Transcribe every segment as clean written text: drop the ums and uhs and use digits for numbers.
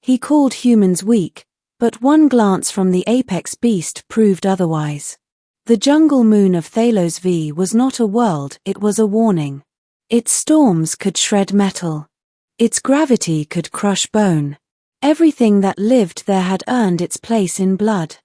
He called humans weak, but one glance from the apex beast proved otherwise. The jungle moon of Thalos V was not a world, it was a warning. Its storms could shred metal. Its gravity could crush bone. Everything that lived there had earned its place in blood.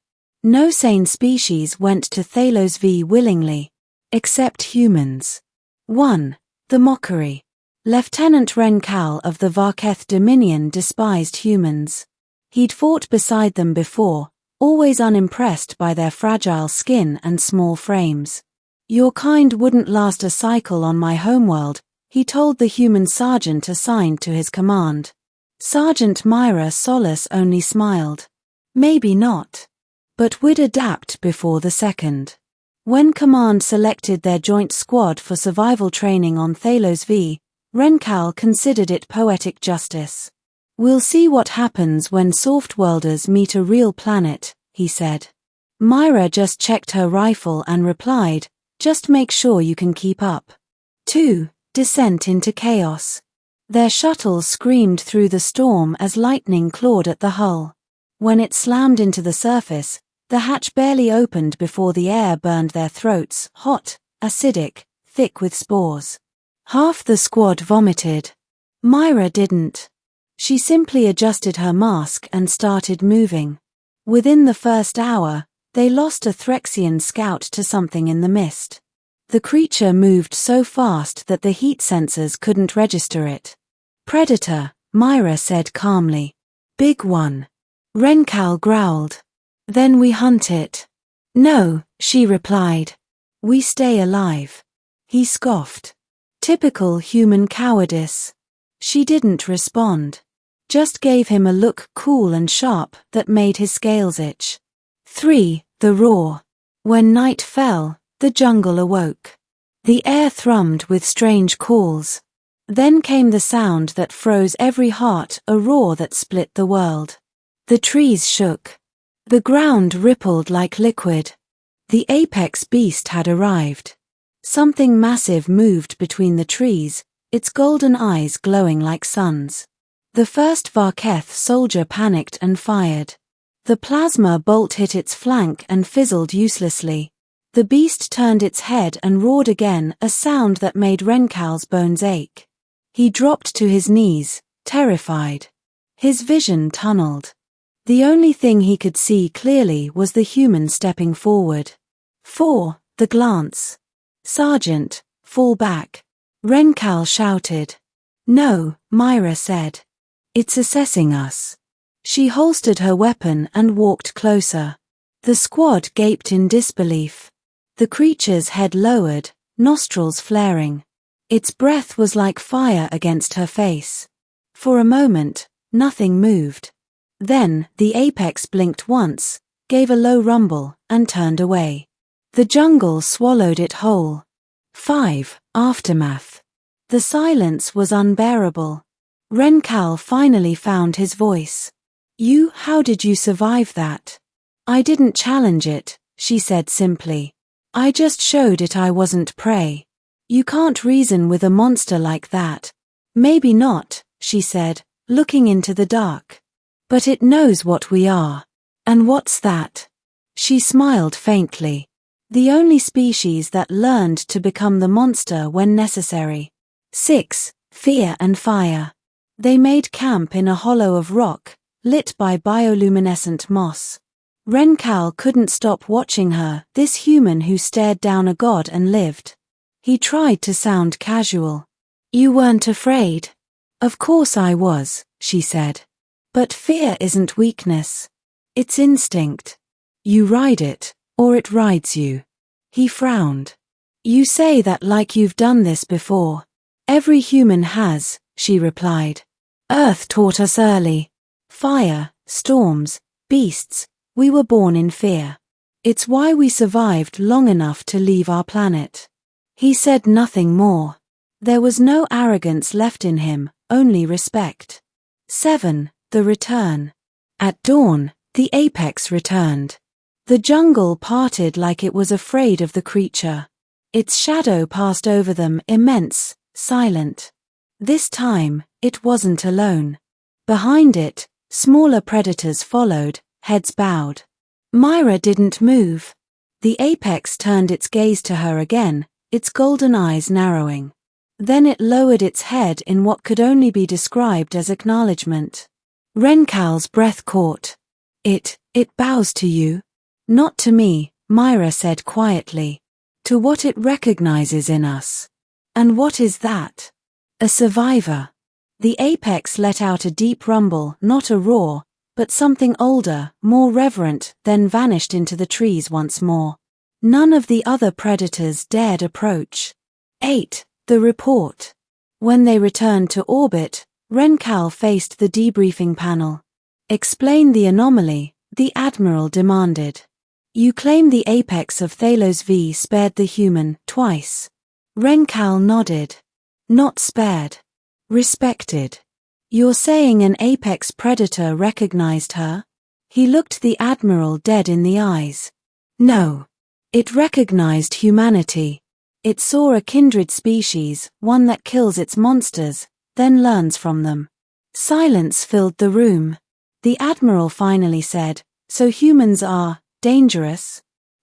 No sane species went to Thalos V willingly, except humans. 1. The mockery. Lieutenant Renkal of the Varketh Dominion despised humans. He'd fought beside them before, always unimpressed by their fragile skin and small frames. Your kind wouldn't last a cycle on my homeworld, he told the human sergeant assigned to his command. Sergeant Myra Solace only smiled. Maybe not. But we'd adapt before the second. When command selected their joint squad for survival training on Thalos V, Renkal considered it poetic justice. We'll see what happens when soft-worlders meet a real planet, he said. Myra just checked her rifle and replied, just make sure you can keep up. 2. Descent into chaos. Their shuttle screamed through the storm as lightning clawed at the hull. When it slammed into the surface, the hatch barely opened before the air burned their throats, hot, acidic, thick with spores. Half the squad vomited. Myra didn't. She simply adjusted her mask and started moving. Within the first hour, they lost a Threxian scout to something in the mist. The creature moved so fast that the heat sensors couldn't register it. Predator, Myra said calmly. Big one. Renkal growled. Then we hunt it. No, she replied. We stay alive. He scoffed. Typical human cowardice. She didn't respond. Just gave him a look cool and sharp that made his scales itch. 3. The roar. When night fell, the jungle awoke. The air thrummed with strange calls. Then came the sound that froze every heart, a roar that split the world. The trees shook. The ground rippled like liquid. The apex beast had arrived. Something massive moved between the trees, its golden eyes glowing like suns. The first Varketh soldier panicked and fired. The plasma bolt hit its flank and fizzled uselessly. The beast turned its head and roared again, a sound that made Renkal's bones ache. He dropped to his knees, terrified. His vision tunneled. The only thing he could see clearly was the human stepping forward. 4. The glance. Sergeant, fall back. Renkal shouted. No, Myra said. It's assessing us. She holstered her weapon and walked closer. The squad gaped in disbelief. The creature's head lowered, nostrils flaring. Its breath was like fire against her face. For a moment, nothing moved. Then, the apex blinked once, gave a low rumble, and turned away. The jungle swallowed it whole. 5. Aftermath. The silence was unbearable. Renkal finally found his voice. How did you survive that? I didn't challenge it, she said simply. I just showed it I wasn't prey. You can't reason with a monster like that. Maybe not, she said, looking into the dark. But it knows what we are. And what's that? She smiled faintly. The only species that learned to become the monster when necessary. 6. Fear and fire. They made camp in a hollow of rock, lit by bioluminescent moss. Renkal couldn't stop watching her, this human who stared down a god and lived. He tried to sound casual. You weren't afraid? Of course I was, she said. But fear isn't weakness. It's instinct. You ride it, or it rides you. He frowned. You say that like you've done this before. Every human has, she replied. Earth taught us early. Fire, storms, beasts, we were born in fear. It's why we survived long enough to leave our planet. He said nothing more. There was no arrogance left in him, only respect. 7. The return. At dawn, the apex returned. The jungle parted like it was afraid of the creature. Its shadow passed over them, immense, silent. This time, it wasn't alone. Behind it, Smaller predators followed, heads bowed. Myra didn't move. The apex turned its gaze to her again, its golden eyes narrowing. Then it lowered its head in what could only be described as acknowledgement. Rencal's breath caught. It bows to you. Not to me, Myra said quietly. To what it recognizes in us. And what is that? A survivor. The apex let out a deep rumble, not a roar, but something older, more reverent, then vanished into the trees once more. None of the other predators dared approach. 8. The report. When they returned to orbit, Rencal faced the debriefing panel. Explain the anomaly, the Admiral demanded. You claim the apex of Thalos V spared the human, twice. Rencal nodded. Not spared. Respected. You're saying an apex predator recognized her? He looked the Admiral dead in the eyes. No. It recognized humanity. It saw a kindred species, one that kills its monsters, then learns from them. Silence filled the room. The Admiral finally said, so humans are dangerous?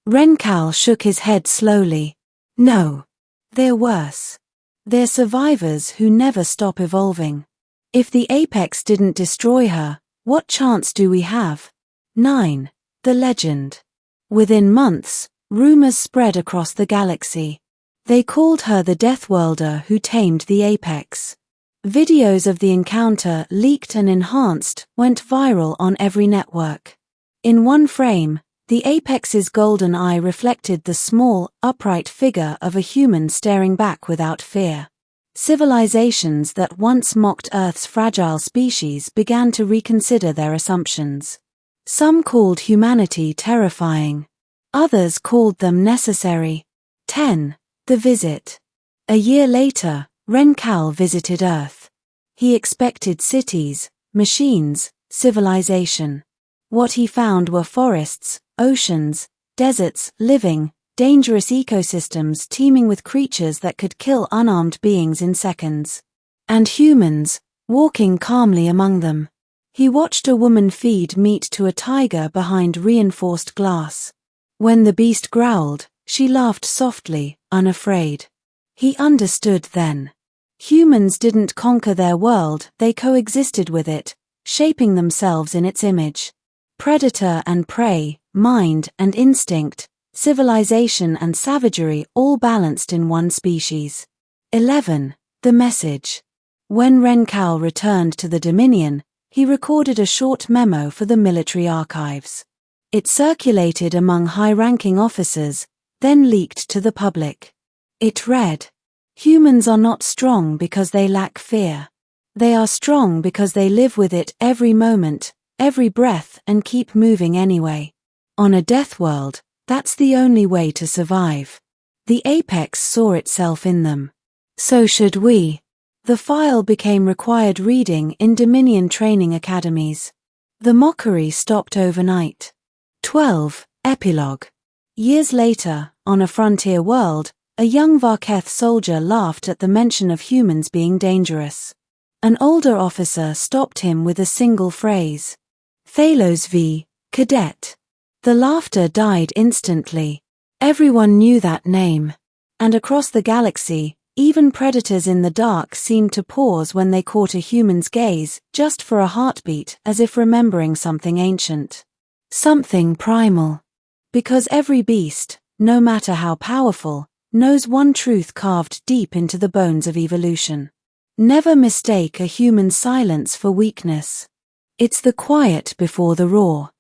Rencal shook his head slowly. No. They're worse. They're survivors who never stop evolving. If the apex didn't destroy her, what chance do we have? 9. The legend. Within months, rumors spread across the galaxy. They called her the deathworlder who tamed the apex. Videos of the encounter, leaked and enhanced, went viral on every network. In one frame, the apex's golden eye reflected the small, upright figure of a human staring back without fear. Civilizations that once mocked Earth's fragile species began to reconsider their assumptions. Some called humanity terrifying. Others called them necessary. 10. The visit. A year later, Rencal visited Earth. He expected cities, machines, civilization. What he found were forests, oceans, deserts, living, dangerous ecosystems teeming with creatures that could kill unarmed beings in seconds. And humans, walking calmly among them. He watched a woman feed meat to a tiger behind reinforced glass. When the beast growled, she laughed softly, unafraid. He understood then. Humans didn't conquer their world, they coexisted with it, shaping themselves in its image. Predator and prey, mind and instinct, civilization and savagery all balanced in one species. 11. The message. When Rencal returned to the Dominion, he recorded a short memo for the military archives. It circulated among high-ranking officers, then leaked to the public. It read, "Humans are not strong because they lack fear. They are strong because they live with it every moment, every breath, and keep moving anyway. On a death world, that's the only way to survive." The apex saw itself in them. So should we. The file became required reading in Dominion training academies. The mockery stopped overnight. 12. Epilogue. Years later, on a frontier world, a young Varketh soldier laughed at the mention of humans being dangerous. An older officer stopped him with a single phrase. "Thalos V, cadet." The laughter died instantly. Everyone knew that name. And across the galaxy, even predators in the dark seemed to pause when they caught a human's gaze, just for a heartbeat, as if remembering something ancient. Something primal. Because every beast, no matter how powerful, knows one truth carved deep into the bones of evolution. Never mistake a human's silence for weakness. It's the quiet before the roar.